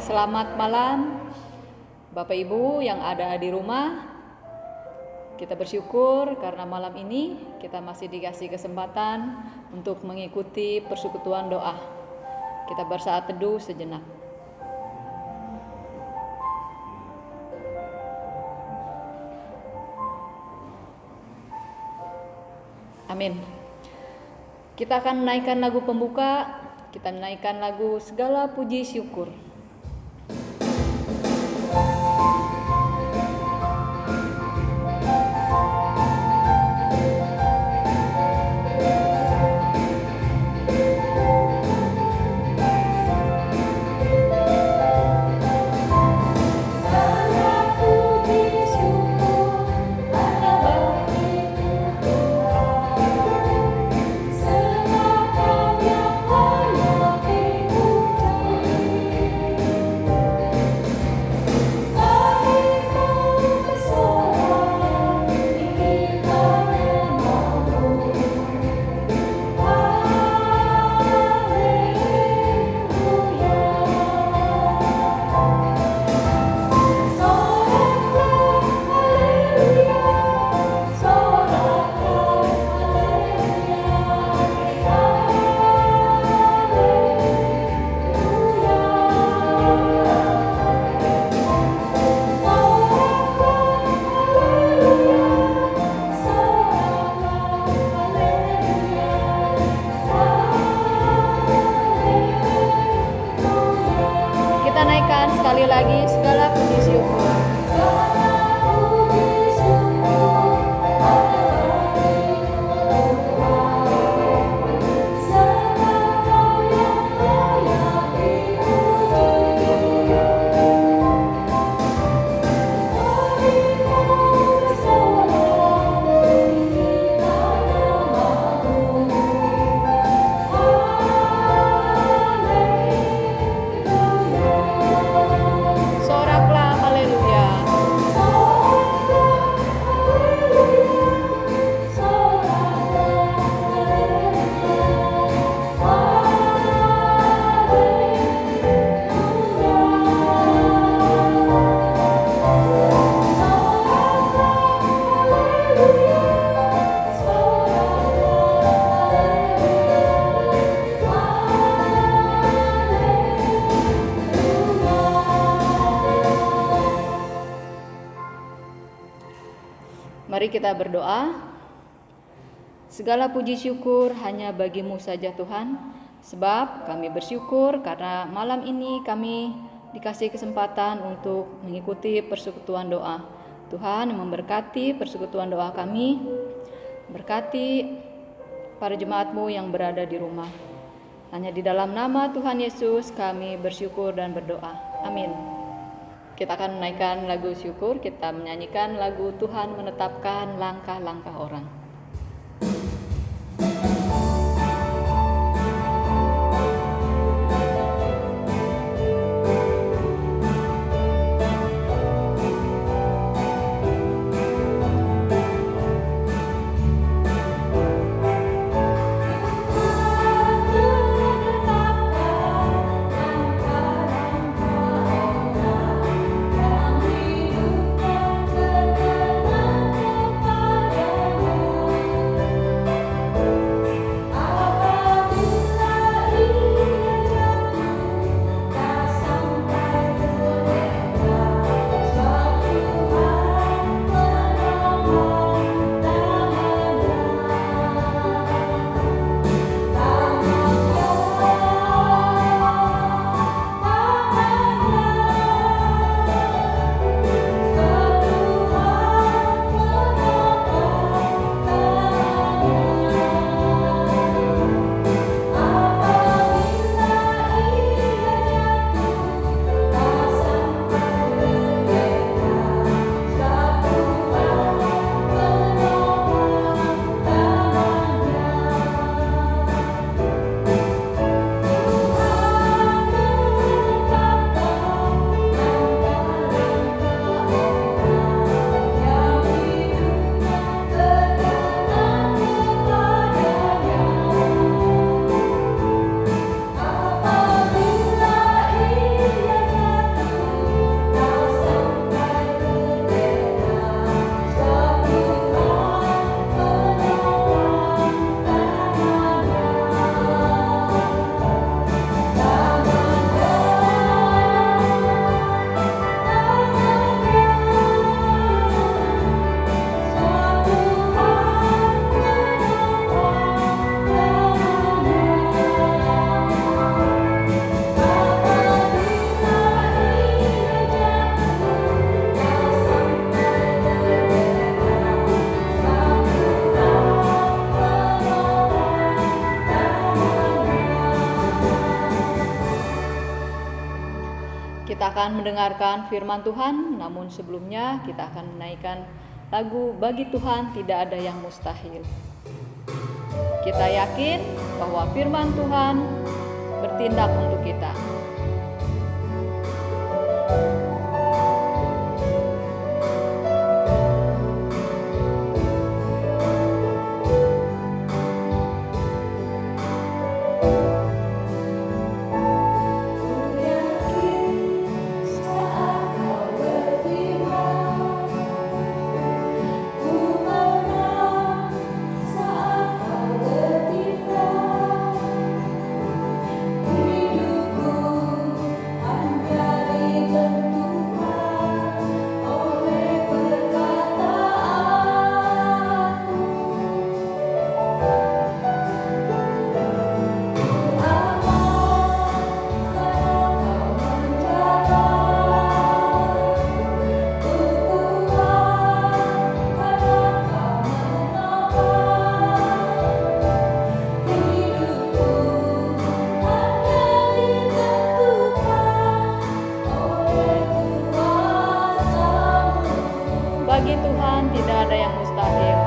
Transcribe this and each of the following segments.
Selamat malam Bapak Ibu yang ada di rumah. Kita bersyukur karena malam ini kita masih dikasih kesempatan untuk mengikuti persekutuan doa. Kita bersaat teduh sejenak. Amin. Kita akan menaikkan lagu pembuka. Kita menaikkan lagu Segala Puji Syukur. Sekali lagi segala puji syukur. Mari kita berdoa. Segala puji syukur hanya bagi-Mu saja Tuhan, sebab kami bersyukur karena malam ini kami dikasih kesempatan untuk mengikuti persekutuan doa. Tuhan memberkati persekutuan doa kami, berkati para jemaat-Mu yang berada di rumah. Hanya di dalam nama Tuhan Yesus kami bersyukur dan berdoa. Amin. Kita akan menaikkan lagu syukur, kita menyanyikan lagu Tuhan Menetapkan Langkah-langkah Orang. Hidupkan kenangan kepadamu. Kita akan mendengarkan firman Tuhan, namun sebelumnya kita akan menaikkan lagu Bagi Tuhan Tidak Ada Yang Mustahil. Kita yakin bahwa firman Tuhan bertindak untuk kita. Bagi Tuhan tidak ada yang mustahil.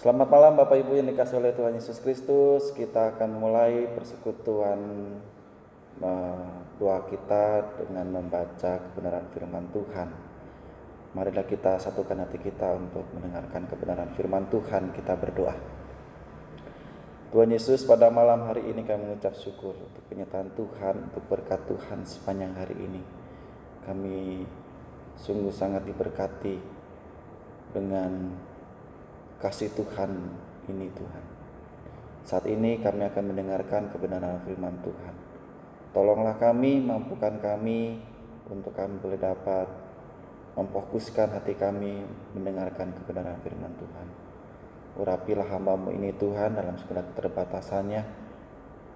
Selamat malam Bapak Ibu yang dikasihi oleh Tuhan Yesus Kristus. Kita akan mulai persekutuan doa kita dengan membaca kebenaran firman Tuhan. Marilah kita satukan hati kita untuk mendengarkan kebenaran firman Tuhan. Kita berdoa. Tuhan Yesus, pada malam hari ini kami mengucap syukur untuk penyertaan Tuhan, untuk berkat Tuhan sepanjang hari ini. Kami sungguh sangat diberkati dengan kasih Tuhan ini Tuhan. Saat ini kami akan mendengarkan kebenaran firman Tuhan. Tolonglah kami, mampukan kami untuk kami boleh dapat memfokuskan hati kami mendengarkan kebenaran firman Tuhan. Urapilah hamba-Mu ini Tuhan dalam segala keterbatasannya,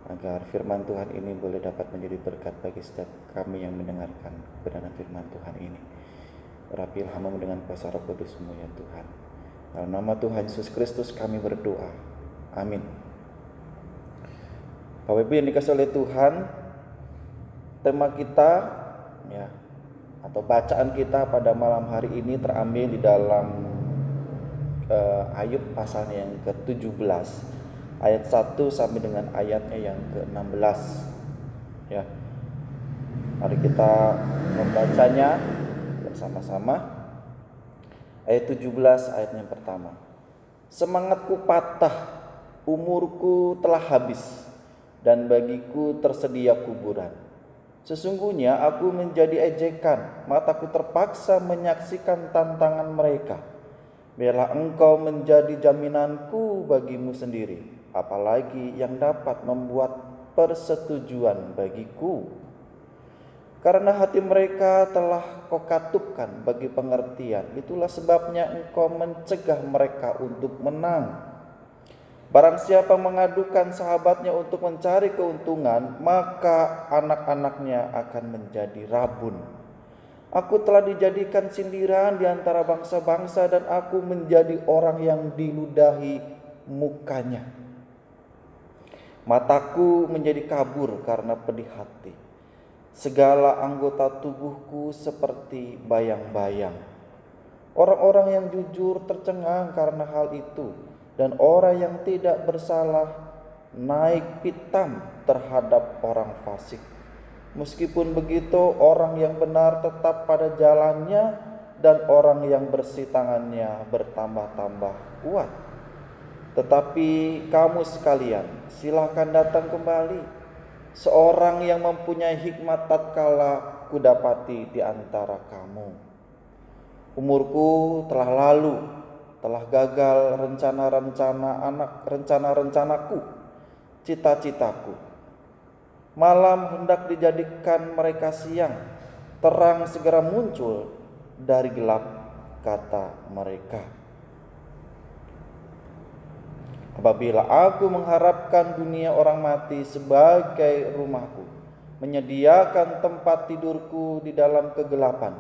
agar firman Tuhan ini boleh dapat menjadi berkat bagi setiap kami yang mendengarkan kebenaran firman Tuhan ini. Urapilah hamba-Mu dengan kuasa Roh Kudus-Mu ya Tuhan. Dalam nama Tuhan Yesus Kristus kami berdoa. Amin. Bapak Ibu yang dikasihi oleh Tuhan, tema kita ya atau bacaan kita pada malam hari ini terambil di dalam Ayub pasalnya yang ke-17 ayat 1 sampai dengan ayatnya yang ke-16 ya. Mari kita membacanya bersama-sama. Ayat 17 ayat yang pertama. Semangatku patah, umurku telah habis, dan bagiku tersedia kuburan. Sesungguhnya aku menjadi ejekan, mataku terpaksa menyaksikan tantangan mereka. Biarlah Engkau menjadi jaminanku bagimu sendiri, apalagi yang dapat membuat persetujuan bagiku. Karena hati mereka telah Kau katupkan bagi pengertian, itulah sebabnya Engkau mencegah mereka untuk menang. Barang siapa mengadukan sahabatnya untuk mencari keuntungan, maka anak-anaknya akan menjadi rabun. Aku telah dijadikan sindiran di antara bangsa-bangsa, dan aku menjadi orang yang diludahi mukanya. Mataku menjadi kabur karena pedih hati. Segala anggota tubuhku seperti bayang-bayang. Orang-orang yang jujur tercengang karena hal itu, dan orang yang tidak bersalah naik pitam terhadap orang fasik. Meskipun begitu, orang yang benar tetap pada jalannya dan orang yang bersih tangannya bertambah-tambah kuat. Tetapi kamu sekalian, silakan datang kembali. Seorang yang mempunyai hikmat tatkala kudapati di antara kamu. Umurku telah lalu, telah gagal rencana-rencanaku, cita-citaku. Malam hendak dijadikan mereka siang, terang segera muncul dari gelap, kata mereka. Apabila aku mengharapkan dunia orang mati sebagai rumahku, menyediakan tempat tidurku di dalam kegelapan,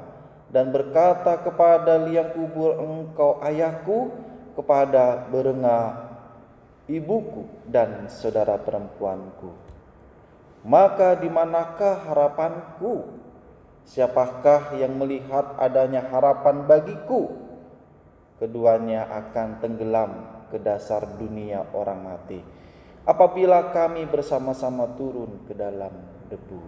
dan berkata kepada liang kubur, engkau ayahku, kepada berenga ibuku dan saudara perempuanku, maka di manakah harapanku? Siapakah yang melihat adanya harapan bagiku? Keduanya akan tenggelam ke dasar dunia orang mati, apabila kami bersama-sama turun ke dalam debu.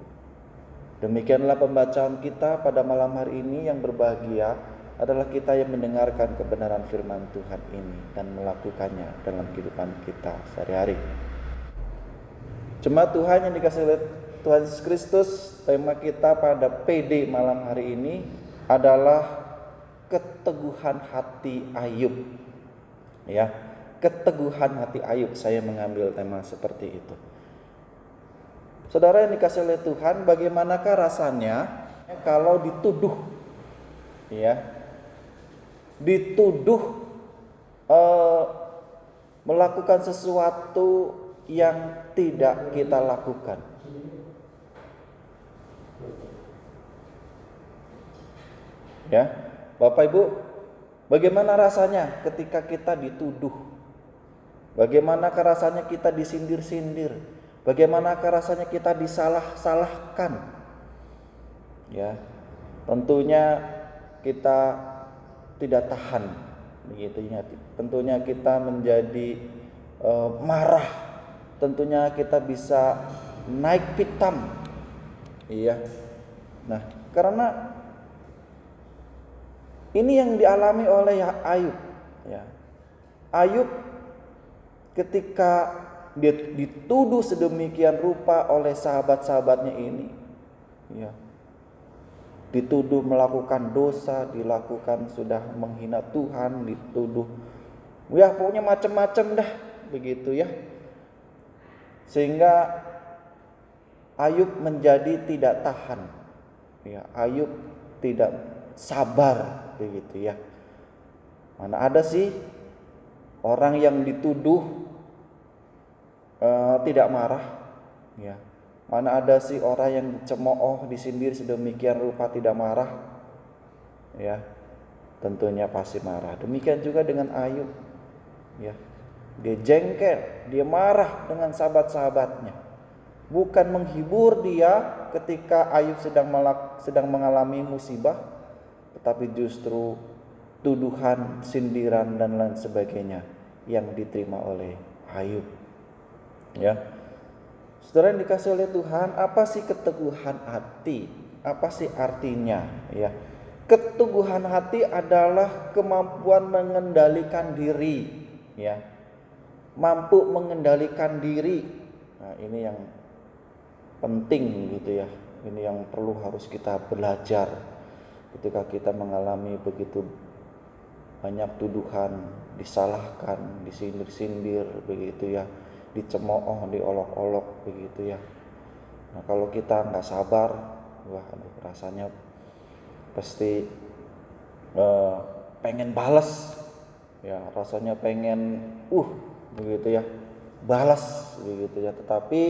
Demikianlah pembacaan kita pada malam hari ini. Yang berbahagia adalah kita yang mendengarkan kebenaran firman Tuhan ini dan melakukannya dalam kehidupan kita sehari-hari. Jemaat Tuhan yang dikasihi oleh Tuhan Yesus Kristus, tema kita pada PD malam hari ini adalah keteguhan hati Ayub. Ya, keteguhan hati Ayub. Saya mengambil tema seperti itu. Saudara yang dikasihi oleh Tuhan, bagaimanakah rasanya kalau dituduh, ya, dituduh melakukan sesuatu yang tidak kita lakukan? Ya, Bapak Ibu, bagaimana rasanya ketika kita dituduh? Bagaimanakah rasanya kita disindir-sindir? Bagaimanakah rasanya kita disalah-salahkan? Ya, tentunya kita tidak tahan, begitu ya. Tentunya kita menjadi marah. Tentunya kita bisa naik pitam. Iya. Nah, karena ini yang dialami oleh Ayub, ya. Ayub ketika dia dituduh sedemikian rupa oleh sahabat-sahabatnya ini, ya, dituduh melakukan dosa, dilakukan sudah menghina Tuhan, dituduh, ya pokoknya macam-macam dah, begitu ya. Sehingga Ayub menjadi tidak tahan, ya, Ayub tidak sabar, begitu ya. Mana ada sih orang yang dituduh tidak marah, ya. Mana ada sih orang yang dicemooh, disindir sedemikian rupa tidak marah, ya. Tentunya pasti marah. Demikian juga dengan Ayub, ya. Dia jengkel, dia marah dengan sahabat-sahabatnya. Bukan menghibur dia ketika Ayub sedang mengalami musibah, tetapi justru tuduhan, sindiran dan lain sebagainya yang diterima oleh Ayub. Ya. Saudara yang dikasihi oleh Tuhan, apa sih keteguhan hati? Apa sih artinya? Ya. Keteguhan hati adalah kemampuan mengendalikan diri, ya. Mampu mengendalikan diri. Nah, ini yang penting gitu ya. Ini yang perlu harus kita belajar ketika kita mengalami begitu banyak tuduhan, disalahkan, disindir-sindir, begitu ya, dicemooh, diolok-olok, begitu ya. Nah, kalau kita nggak sabar, wah, rasanya pasti pengen balas, ya, rasanya pengen begitu ya, balas, begitu ya. Tetapi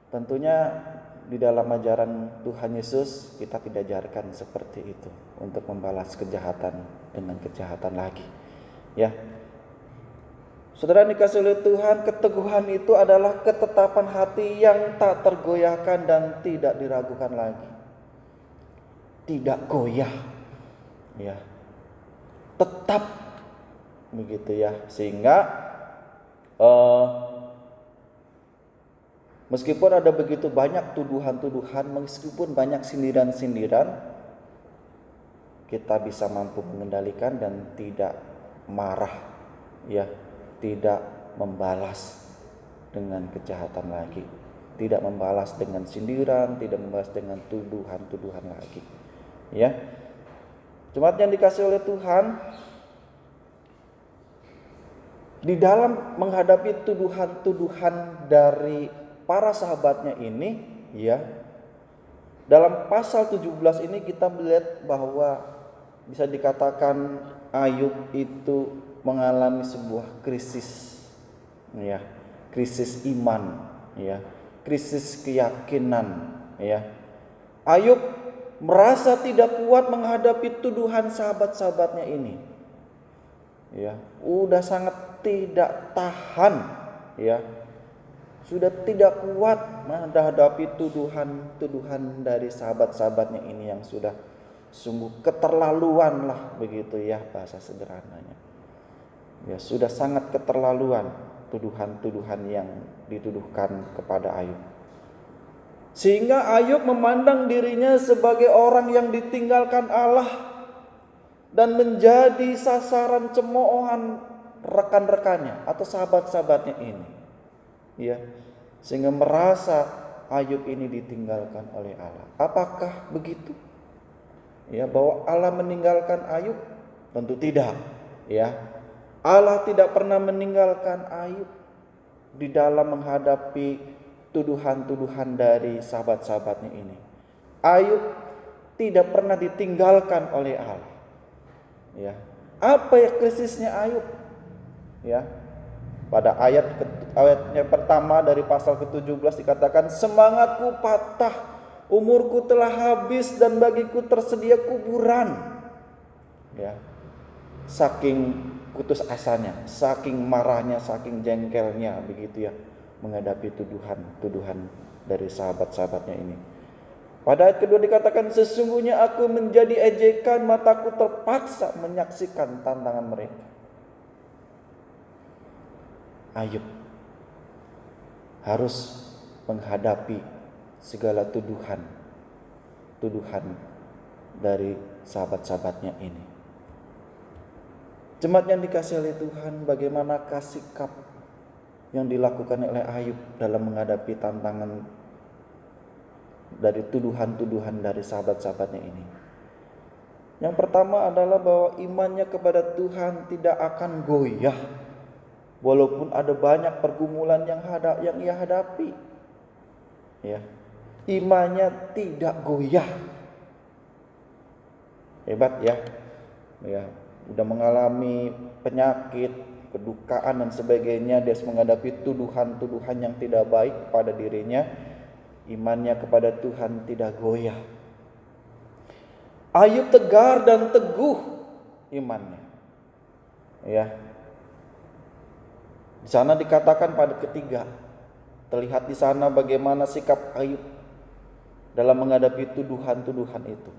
tentunya di dalam ajaran Tuhan Yesus kita tidak diajarkan seperti itu, untuk membalas kejahatan dengan kejahatan lagi, ya. Saudara dikasihi oleh Tuhan, keteguhan itu adalah ketetapan hati yang tak tergoyahkan dan tidak diragukan lagi. Tidak goyah, ya, tetap, begitu ya. Sehingga Meskipun ada begitu banyak tuduhan-tuduhan, meskipun banyak sindiran-sindiran, kita bisa mampu mengendalikan dan tidak marah, ya, tidak membalas dengan kejahatan lagi, tidak membalas dengan sindiran, tidak membalas dengan tuduhan-tuduhan lagi, ya. Jemaat yang dikasihi oleh Tuhan, di dalam menghadapi tuduhan-tuduhan dari para sahabatnya ini, ya, dalam pasal 17 ini kita melihat bahwa bisa dikatakan Ayub itu mengalami sebuah krisis, ya, krisis iman, ya, krisis keyakinan, ya. Ayub merasa tidak kuat menghadapi tuduhan sahabat-sahabatnya ini, ya, udah sangat tidak tahan, ya, sudah tidak kuat menghadapi tuduhan-tuduhan dari sahabat-sahabatnya ini yang sudah sungguh keterlaluan lah, begitu ya bahasa sederhananya. Ya, sudah sangat keterlaluan tuduhan-tuduhan yang dituduhkan kepada Ayub. Sehingga Ayub memandang dirinya sebagai orang yang ditinggalkan Allah dan menjadi sasaran cemoohan rekan-rekannya atau sahabat-sahabatnya ini. Ya, sehingga merasa Ayub ini ditinggalkan oleh Allah. Apakah begitu? Ya, bahwa Allah meninggalkan Ayub? Tentu tidak, ya. Allah tidak pernah meninggalkan Ayub di dalam menghadapi tuduhan-tuduhan dari sahabat-sahabatnya ini. Ayub tidak pernah ditinggalkan oleh Allah. Ya. Apa ya krisisnya Ayub? Ya. Pada ayatnya pertama dari pasal ke-17 dikatakan, semangatku patah, umurku telah habis dan bagiku tersedia kuburan. Ya. Saking putus asanya, saking marahnya, saking jengkelnya, begitu ya, menghadapi tuduhan dari sahabat-sahabatnya ini. Pada ayat kedua dikatakan, sesungguhnya aku menjadi ejekan, mataku terpaksa menyaksikan tantangan mereka. Ayub harus menghadapi segala tuduhan dari sahabat-sahabatnya ini. Jemaat yang dikasihi oleh Tuhan, bagaimanakah sikap yang dilakukan oleh Ayub dalam menghadapi tantangan dari tuduhan-tuduhan dari sahabat-sahabatnya ini? Yang pertama adalah bahwa imannya kepada Tuhan tidak akan goyah walaupun ada banyak pergumulan yang ia hadapi. Ya. Imannya tidak goyah. Hebat ya. Ya, udah mengalami penyakit, kedukaan dan sebagainya, dia menghadapi tuduhan-tuduhan yang tidak baik kepada dirinya, imannya kepada Tuhan tidak goyah. Ayub tegar dan teguh imannya. Ya. Di sana dikatakan pada ketiga, terlihat di sana bagaimana sikap Ayub dalam menghadapi tuduhan-tuduhan itu.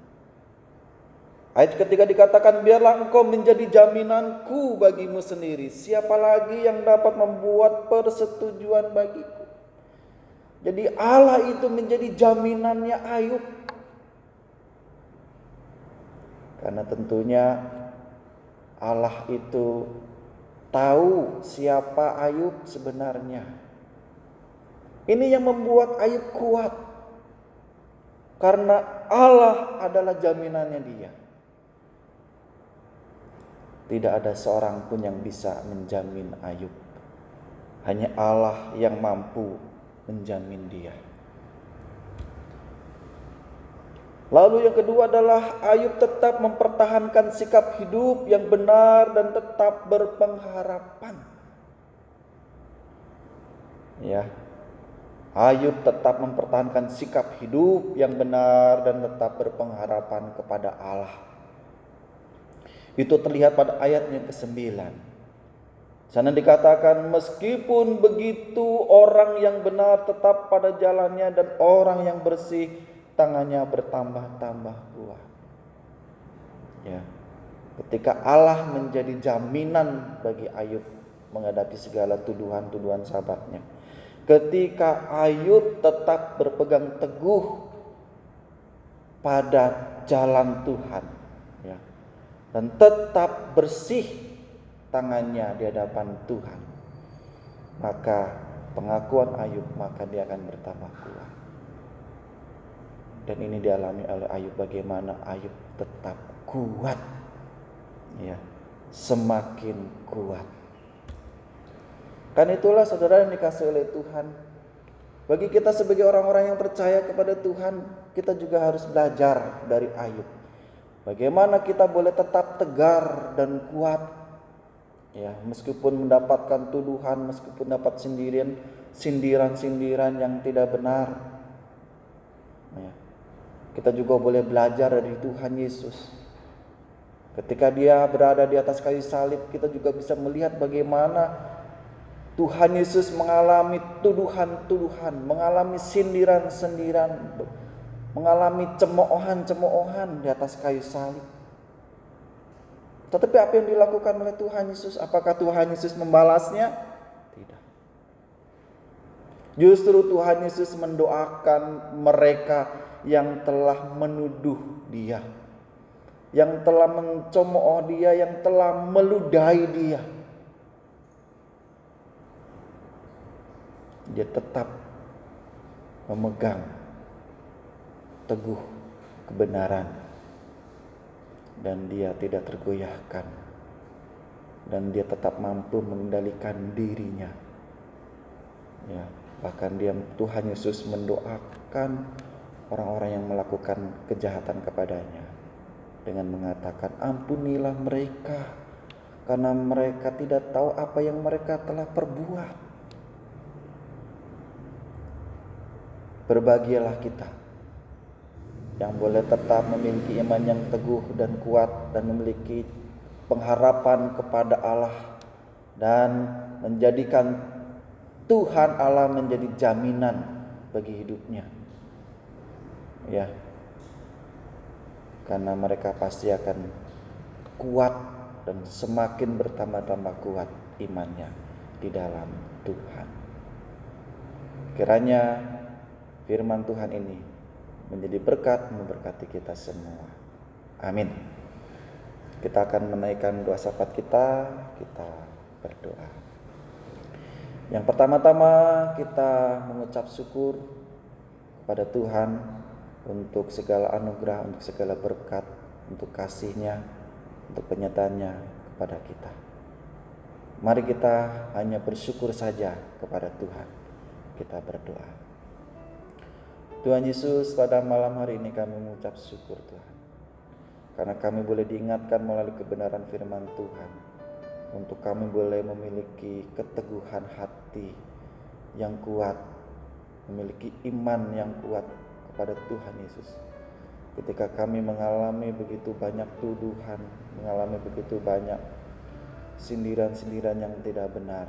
Ayat ketiga dikatakan, biarlah engkau menjadi jaminanku bagimu sendiri. Siapa lagi yang dapat membuat persetujuan bagiku? Jadi Allah itu menjadi jaminannya Ayub. Karena tentunya Allah itu tahu siapa Ayub sebenarnya. Ini yang membuat Ayub kuat. Karena Allah adalah jaminannya dia. Tidak ada seorang pun yang bisa menjamin Ayub. Hanya Allah yang mampu menjamin dia. Lalu yang kedua adalah Ayub tetap mempertahankan sikap hidup yang benar dan tetap berpengharapan. Ya. Ayub tetap mempertahankan sikap hidup yang benar dan tetap berpengharapan kepada Allah. Itu terlihat pada ayatnya ke-9. Sana dikatakan, meskipun begitu orang yang benar tetap pada jalannya dan orang yang bersih tangannya bertambah-tambah kuat. Ya. Ketika Allah menjadi jaminan bagi Ayub menghadapi segala tuduhan-tuduhan sahabatnya. ketika Ayub tetap berpegang teguh pada jalan Tuhan, ya, dan tetap bersih tangannya di hadapan Tuhan, maka pengakuan Ayub, maka dia akan bertambah kuat. Dan ini dialami oleh Ayub, bagaimana Ayub tetap kuat, ya, semakin kuat. Kan itulah saudara yang dikasihi oleh Tuhan. Bagi kita sebagai orang-orang yang percaya kepada Tuhan, kita juga harus belajar dari Ayub. Bagaimana kita boleh tetap tegar dan kuat, ya, meskipun mendapatkan tuduhan, meskipun dapat sindiran-sindiran yang tidak benar. Ya. Kita juga boleh belajar dari Tuhan Yesus. Ketika dia berada di atas kayu salib, kita juga bisa melihat bagaimana Tuhan Yesus mengalami tuduhan-tuduhan, mengalami sindiran-sindiran, mengalami cemoohan-cemoohan di atas kayu salib. Tetapi apa yang dilakukan oleh Tuhan Yesus? Apakah Tuhan Yesus membalasnya? Tidak. Justru Tuhan Yesus mendoakan mereka yang telah menuduh dia, yang telah mencemooh dia, yang telah meludahi dia. Dia tetap memegang teguh kebenaran, dan dia tidak tergoyahkan, dan dia tetap mampu mengendalikan dirinya. Ya, bahkan Tuhan Yesus mendoakan orang-orang yang melakukan kejahatan kepadanya dengan mengatakan, ampunilah mereka, karena mereka tidak tahu apa yang mereka telah perbuat. Berbahagialah kita yang boleh tetap memiliki iman yang teguh dan kuat, dan memiliki pengharapan kepada Allah, dan menjadikan Tuhan Allah menjadi jaminan bagi hidupnya, ya, karena mereka pasti akan kuat dan semakin bertambah-tambah kuat imannya di dalam Tuhan. Kiranya firman Tuhan ini menjadi berkat, memberkati kita semua. Amin. Kita akan menaikkan doa syafaat kita berdoa. Yang pertama-tama kita mengucap syukur kepada Tuhan untuk segala anugerah, untuk segala berkat, untuk kasih-Nya, untuk penyertaannya kepada kita. Mari kita hanya bersyukur saja kepada Tuhan. Kita berdoa. Tuhan Yesus, pada malam hari ini kami mengucap syukur Tuhan, karena kami boleh diingatkan melalui kebenaran firman Tuhan, untuk kami boleh memiliki keteguhan hati yang kuat, memiliki iman yang kuat kepada Tuhan Yesus. Ketika kami mengalami begitu banyak tuduhan, mengalami begitu banyak sindiran-sindiran yang tidak benar,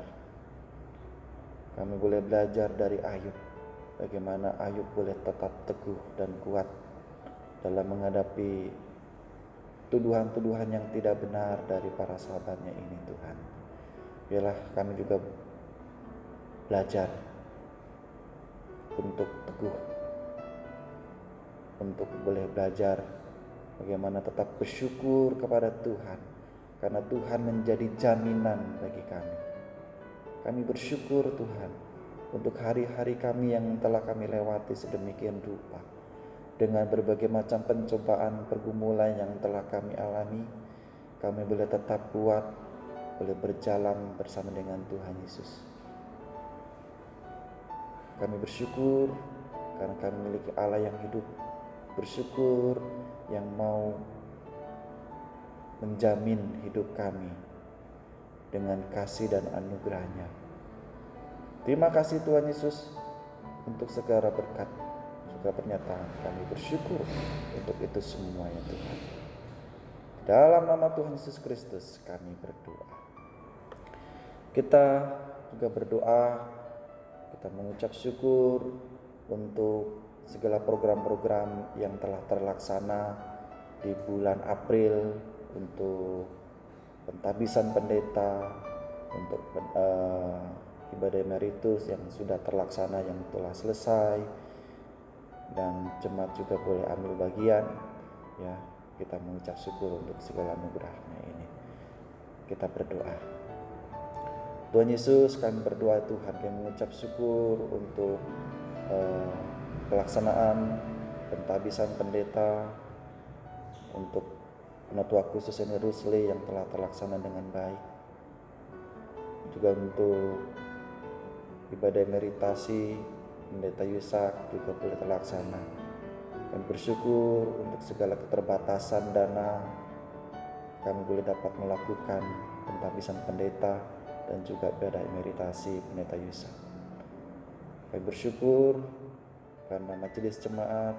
kami boleh belajar dari Ayub, bagaimana Ayub boleh tetap teguh dan kuat dalam menghadapi tuduhan-tuduhan yang tidak benar dari para sahabatnya ini Tuhan. Biarlah kami juga belajar untuk teguh, untuk boleh belajar bagaimana tetap bersyukur kepada Tuhan, karena Tuhan menjadi jaminan bagi kami. Kami bersyukur Tuhan untuk hari-hari kami yang telah kami lewati sedemikian rupa, dengan berbagai macam pencobaan, pergumulan yang telah kami alami. Kami boleh tetap kuat, boleh berjalan bersama dengan Tuhan Yesus. Kami bersyukur karena kami memiliki Allah yang hidup, bersyukur yang mau menjamin hidup kami dengan kasih dan anugerah-Nya. Terima kasih Tuhan Yesus untuk segala berkat, segala pernyataan. Kami bersyukur untuk itu semua ya Tuhan. Dalam nama Tuhan Yesus Kristus kami berdoa. Kita juga berdoa, kita mengucap syukur untuk segala program-program yang telah terlaksana di bulan April, untuk pentabisan pendeta, untuk ibadah emeritus yang sudah terlaksana, yang telah selesai, dan jemaat juga boleh ambil bagian. Ya, kita mengucap syukur untuk segala anugerahnya ini. Kita berdoa. Tuhan Yesus, kami berdoa Tuhan, kami mengucap syukur untuk pelaksanaan pentabisan pendeta untuk Penatua Khusus Seni Rusli yang telah terlaksana dengan baik. Juga untuk ibadah emeritasi Pendeta Yusak juga boleh terlaksana. Kami bersyukur untuk segala keterbatasan dana, kami boleh dapat melakukan pentabisan pendeta dan juga ibadah emeritasi Pendeta Yusak. Kami bersyukur karena majelis jemaat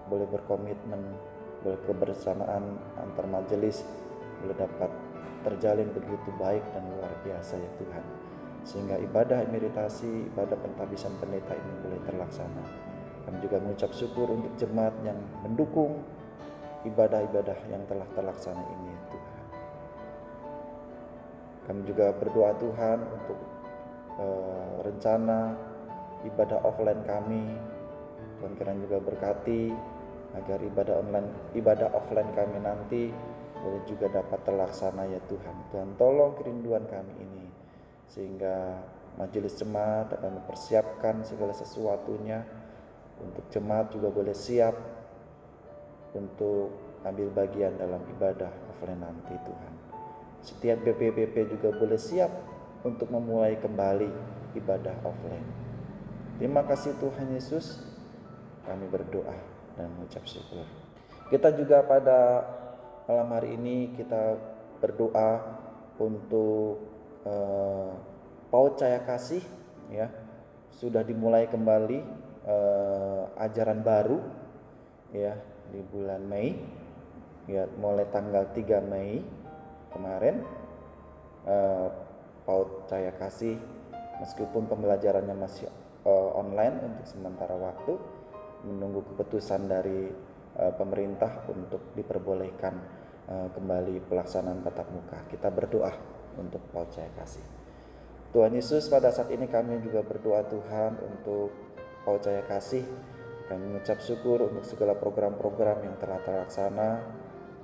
boleh berkomitmen, boleh kebersamaan antar majelis boleh dapat terjalin begitu baik dan luar biasa ya Tuhan, sehingga ibadah emeritasi, ibadah pentabisan pendeta ini boleh terlaksana. Kami juga mengucap syukur untuk jemaat yang mendukung ibadah-ibadah yang telah terlaksana ini Tuhan. Kami juga berdoa Tuhan untuk rencana ibadah offline kami. Tuhan kiranya juga berkati agar ibadah offline kami nanti boleh juga dapat terlaksana ya Tuhan. Tuhan tolong kerinduan kami ini, sehingga majelis jemaat akan mempersiapkan segala sesuatunya untuk jemaat juga boleh siap untuk ambil bagian dalam ibadah offline nanti Tuhan. Setiap BP juga boleh siap untuk memulai kembali ibadah offline. Terima kasih Tuhan Yesus, kami berdoa dan mengucap syukur. Kita juga pada malam hari ini kita berdoa untuk PAUD Cahaya Kasih, ya, sudah dimulai kembali ajaran baru, ya, di bulan Mei, ya, mulai tanggal 3 Mei kemarin. PAUD Cahaya Kasih meskipun pembelajarannya masih online untuk sementara waktu, menunggu keputusan dari pemerintah untuk diperbolehkan kembali pelaksanaan tatap muka. Kita berdoa untuk PAUD Cahaya Kasih. Tuhan Yesus, pada saat ini kami juga berdoa Tuhan untuk PAUD Cahaya Kasih. Kami mengucap syukur untuk segala program-program yang telah terlaksana,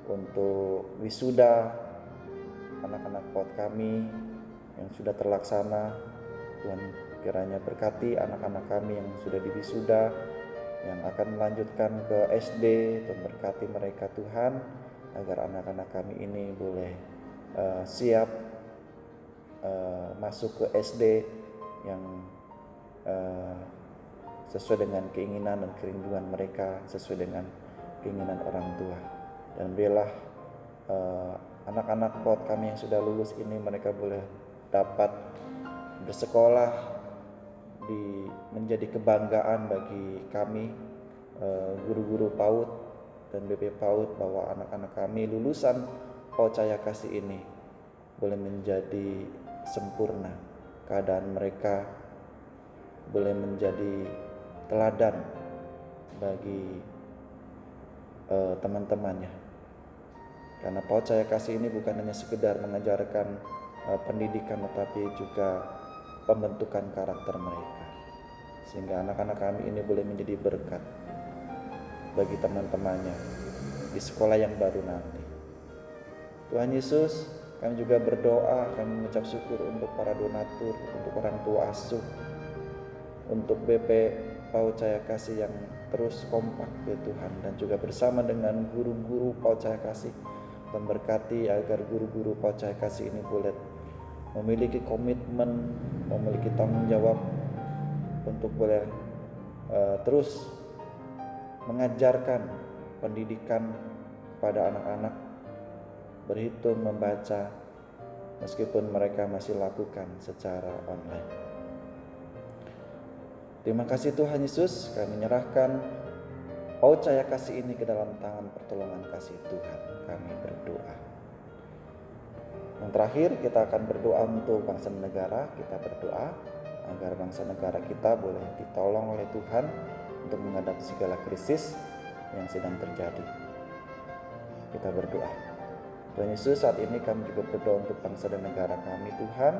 untuk wisuda anak-anak PAUD kami yang sudah terlaksana. Tuhan kiranya berkati anak-anak kami yang sudah diwisuda, yang akan melanjutkan ke SD. Tuhan berkati mereka Tuhan, agar anak-anak kami ini boleh siap masuk ke SD yang sesuai dengan keinginan dan kerinduan mereka, sesuai dengan keinginan orang tua. Dan berilah anak-anak PAUD kami yang sudah lulus ini, mereka boleh dapat bersekolah menjadi kebanggaan bagi kami, guru-guru PAUD dan BP PAUD, bahwa anak-anak kami lulusan PAUD Cahaya Kasih ini boleh menjadi sempurna. Keadaan mereka boleh menjadi teladan bagi teman-temannya. Karena PAUD Cahaya Kasih ini bukan hanya sekedar mengajarkan pendidikan, tetapi juga pembentukan karakter mereka, sehingga anak-anak kami ini boleh menjadi berkat bagi teman-temannya di sekolah yang baru nanti. Tuhan Yesus, kami juga berdoa, kami mengucap syukur untuk para donatur, untuk orang tua asuh, untuk BP PAUD Cahaya Kasih yang terus kompak ya Tuhan, dan juga bersama dengan guru-guru PAUD Cahaya Kasih. Tuhan berkati agar guru-guru PAUD Cahaya Kasih ini boleh memiliki komitmen, memiliki tanggung jawab untuk boleh terus mengajarkan pendidikan kepada anak-anak, berhitung, membaca, meskipun mereka masih lakukan secara online. Terima kasih Tuhan Yesus, kami menyerahkan PAUD Cahaya Kasih ini ke dalam tangan pertolongan kasih Tuhan. Kami berdoa. Yang terakhir, kita akan berdoa untuk bangsa dan negara. Kita berdoa agar bangsa negara kita boleh ditolong oleh Tuhan untuk menghadapi segala krisis yang sedang terjadi. Kita berdoa. Tuhan Yesus, saat ini kami juga berdoa untuk bangsa dan negara kami Tuhan.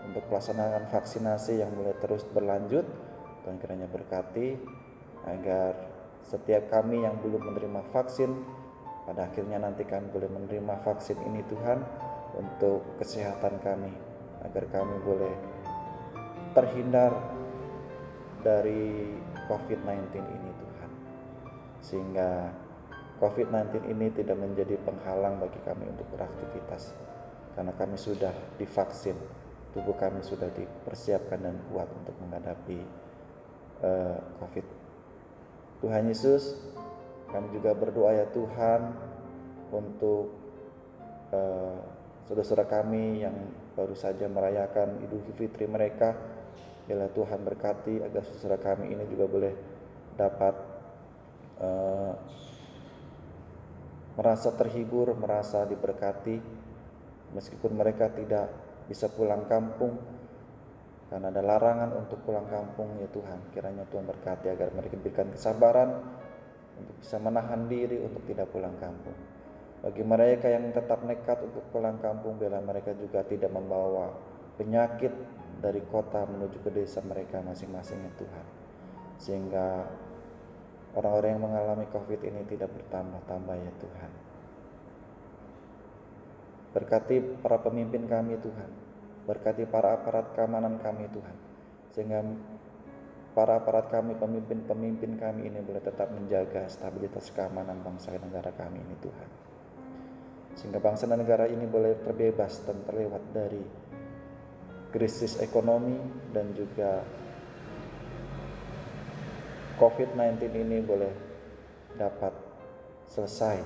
untuk pelaksanaan vaksinasi yang mulai terus berlanjut. Tuhan kiranya berkati agar setiap kami yang belum menerima vaksin, pada akhirnya nanti kami boleh menerima vaksin ini Tuhan, untuk kesehatan kami, agar kami boleh terhindar dari COVID-19 ini Tuhan, sehingga COVID-19 ini tidak menjadi penghalang bagi kami untuk beraktivitas, karena kami sudah divaksin, tubuh kami sudah dipersiapkan dan kuat untuk menghadapi COVID. Tuhan Yesus, kami juga berdoa ya Tuhan untuk saudara-saudara kami yang baru saja merayakan Idul Fitri mereka. Biarlah Tuhan berkati agar saudara kami ini juga boleh dapat merasa terhibur, merasa diberkati, meskipun mereka tidak bisa pulang kampung karena ada larangan untuk pulang kampung ya Tuhan. Kiranya Tuhan berkati agar mereka diberikan kesabaran untuk bisa menahan diri untuk tidak pulang kampung. Bagi mereka yang tetap nekat untuk pulang kampung, biarlah mereka juga tidak membawa penyakit dari kota menuju ke desa mereka masing-masing ya Tuhan, sehingga orang-orang yang mengalami COVID ini tidak bertambah-tambah ya Tuhan. Berkati para pemimpin kami Tuhan, berkati para aparat keamanan kami Tuhan, sehingga para aparat kami, pemimpin kami ini boleh tetap menjaga stabilitas keamanan bangsa dan negara kami ini Tuhan, sehingga bangsa dan negara ini boleh terbebas dan terlewat dari krisis ekonomi, dan juga COVID-19 ini boleh dapat selesai,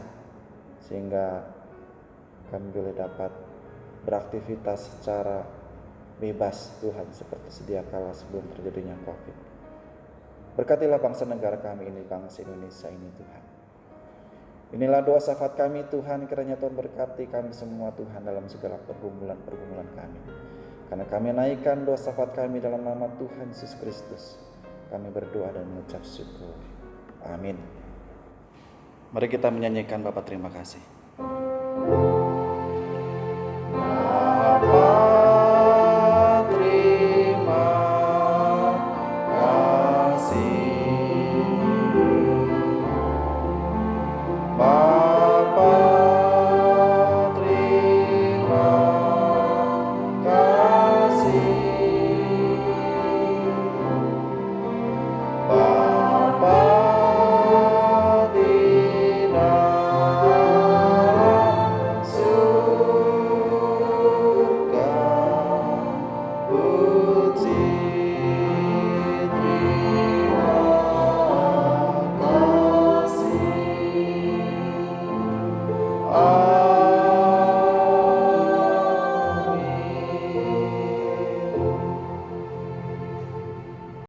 sehingga kami boleh dapat beraktivitas secara bebas Tuhan, seperti sedia kala sebelum terjadinya COVID. Berkatilah bangsa negara kami ini, bangsa Indonesia ini Tuhan. Inilah doa syafaat kami Tuhan, kiranya Tuhan berkati kami semua Tuhan dalam segala pergumulan kami. Karena kami naikkan doa syafaat kami dalam nama Tuhan Yesus Kristus, kami berdoa dan mengucap syukur. Amin. Mari kita menyanyikan Bapa terima kasih.